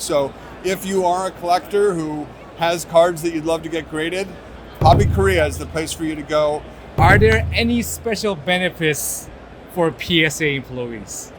So if you are a collector who has cards that you'd love to get graded, Habicoria is the place for you to go. Are there any special benefits for PSA employees?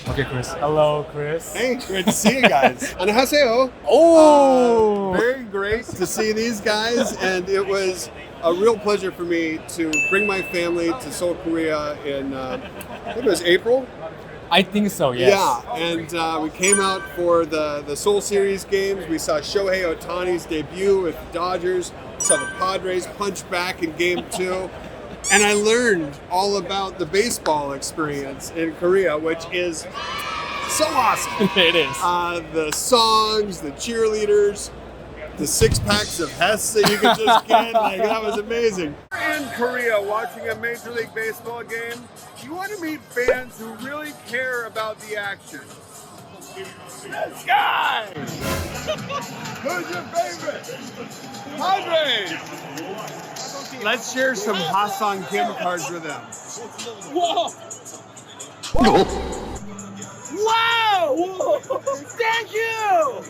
Okay, Chris. Hello, Chris. Hey, great to see you guys. 안녕하세요. Oh! Very great to see these guys, and it was a real pleasure for me to bring my family to Seoul, Korea in, I think it was April. I think so, yes. Yeah, and we came out for the Seoul Series games. We saw Shohei Ohtani's debut with the Dodgers. We saw the Padres punch back in Game 2. And I learned all about the baseball experience in Korea, which is so awesome. It is. The songs, the cheerleaders, the 6-packs of Hess that you could just get. Like, that was amazing. In Korea, watching a Major League Baseball game, you want to meet fans who really care about the action. This guy! Who's your favorite? Padres! Let's share some Hassan Kim cards with them. Whoa! Wow! Whoa. Thank you!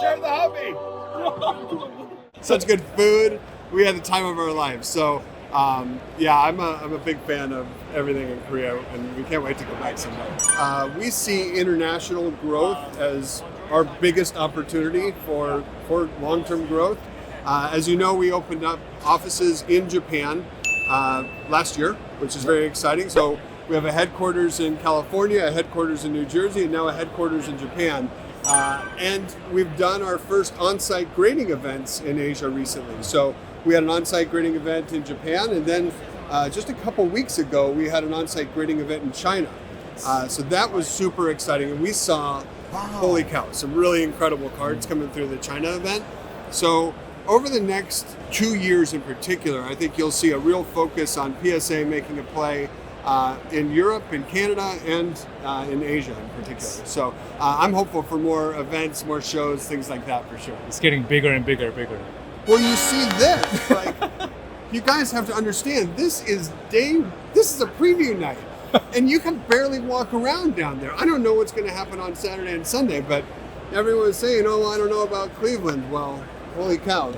Share the hobby. Such good food. We had the time of our lives. So, yeah, I'm a big fan of everything in Korea, and we can't wait to go back someday. We see international growth as our biggest opportunity for long-term growth. As you know, we opened up offices in Japan last year, which is very exciting. So we have a headquarters in California, a headquarters in New Jersey, and now a headquarters in Japan. And we've done our first on-site grading events in Asia recently. So we had an on-site grading event in Japan, and then just a couple weeks ago, we had an on-site grading event in China. So that was super exciting, and we saw, holy cow, some really incredible cards coming through the China event. So over the next 2 years in particular, I think you'll see a real focus on PSA making a play in Europe, in Canada, and in Asia in particular. So I'm hopeful for more events, more shows, things like that for sure. It's getting bigger and bigger and bigger. Well, you see this, like, you guys have to understand, this is a preview night, and you can barely walk around down there. I don't know what's going to happen on Saturday and Sunday, but everyone's saying, oh, I don't know about Cleveland. Well, holy cow,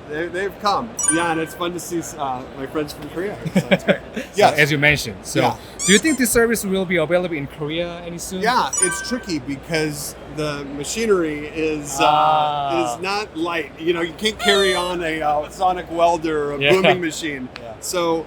they've come. Yeah, and it's fun to see my friends from Korea. So it's great. Yeah, as you mentioned. So, Yeah. do you think this service will be available in Korea any soon? Yeah, it's tricky because the machinery is not light. You know, you can't carry on a sonic welder or a booming machine. Yeah. So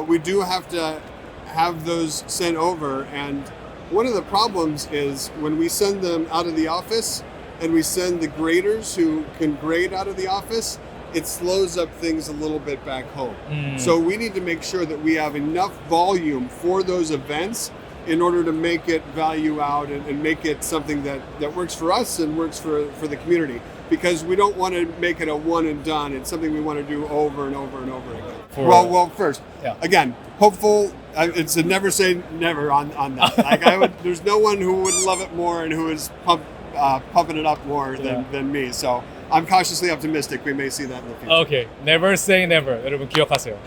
we do have to have those sent over. And one of the problems is when we send them out of the office and we send the graders who can grade out of the office, it slows up things a little bit back home. So we need to make sure that we have enough volume for those events in order to make it value out and make it something that works for us and works for the community. Because we don't want to make it a one and done. It's something we want to do over and over and over again. Well, first, again, hopeful. It's a never say never on that. Like there's no one who would love it more and who is pumping it up more than me. So I'm cautiously optimistic we may see that in the future. Okay, never say never. 여러분 기억하세요.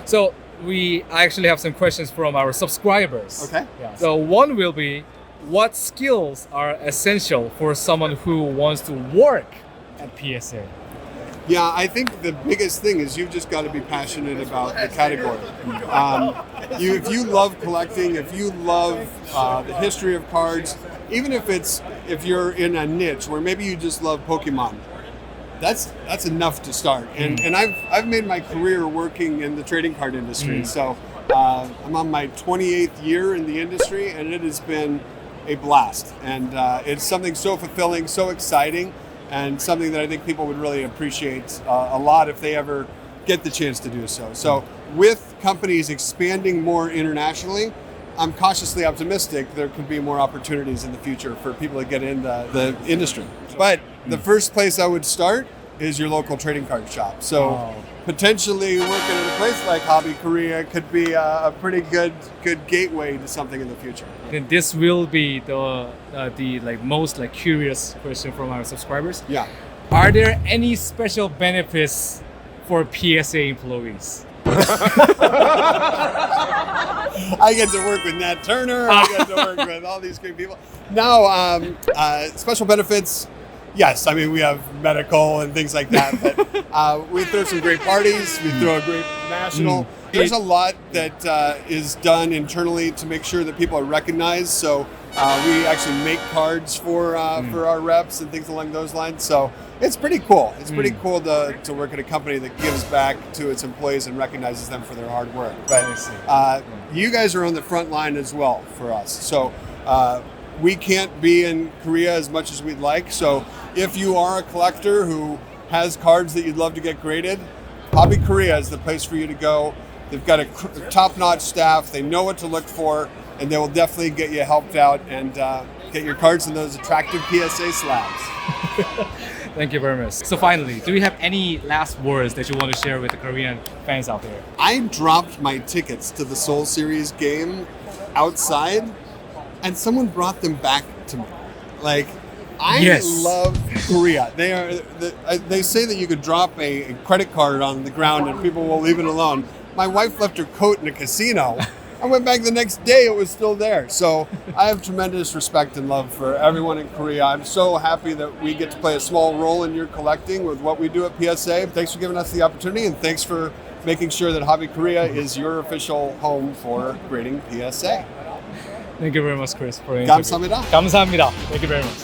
So we actually have some questions from our subscribers. Okay. Yeah. So one will be, what skills are essential for someone who wants to work at PSA? Yeah, I think the biggest thing is you've just got to be passionate about the category. If you love collecting, if you love the history of cards, even if you're in a niche where maybe you just love Pokemon, that's enough to start. And I've made my career working in the trading card industry. So I'm on my 28th year in the industry, and it has been a blast. And it's something so fulfilling, so exciting, and something that I think people would really appreciate a lot if they ever get the chance to do so. So with companies expanding more internationally, I'm cautiously optimistic there could be more opportunities in the future for people to get in the industry. But the first place I would start is your local trading card shop. So potentially working at a place like Habicoria could be a pretty good gateway to something in the future. Then this will be the like most like curious question from our subscribers. Yeah. Are there any special benefits for PSA employees? I get to work with Nat Turner. I get to work with all these great people. No, special benefits. Yes, I mean we have medical and things like that. But we throw some great parties. We throw a great national. There's a lot that is done internally to make sure that people are recognized. So we actually make cards for our reps and things along those lines. So it's pretty cool. It's pretty cool to work at a company that gives back to its employees and recognizes them for their hard work. But you guys are on the front line as well for us. So we can't be in Korea as much as we'd like. So if you are a collector who has cards that you'd love to get graded, Hobby Korea is the place for you to go. They've got a top-notch staff. They know what to look for, and they will definitely get you helped out and get your cards in those attractive PSA slabs. Thank you very much. So finally, do you have any last words that you want to share with the Korean fans out there? I dropped my tickets to the Seoul Series game outside, and someone brought them back to me. Like, I love Korea. They say that you could drop a credit card on the ground and people will leave it alone. My wife left her coat in a casino. I went back the next day, it was still there. So I have tremendous respect and love for everyone in Korea. I'm so happy that we get to play a small role in your collecting with what we do at PSA. Thanks for giving us the opportunity, and thanks for making sure that Hobby Korea is your official home for grading PSA. Thank you very much, Chris, for the interview. 감사합니다. 감사합니다. Thank you very much.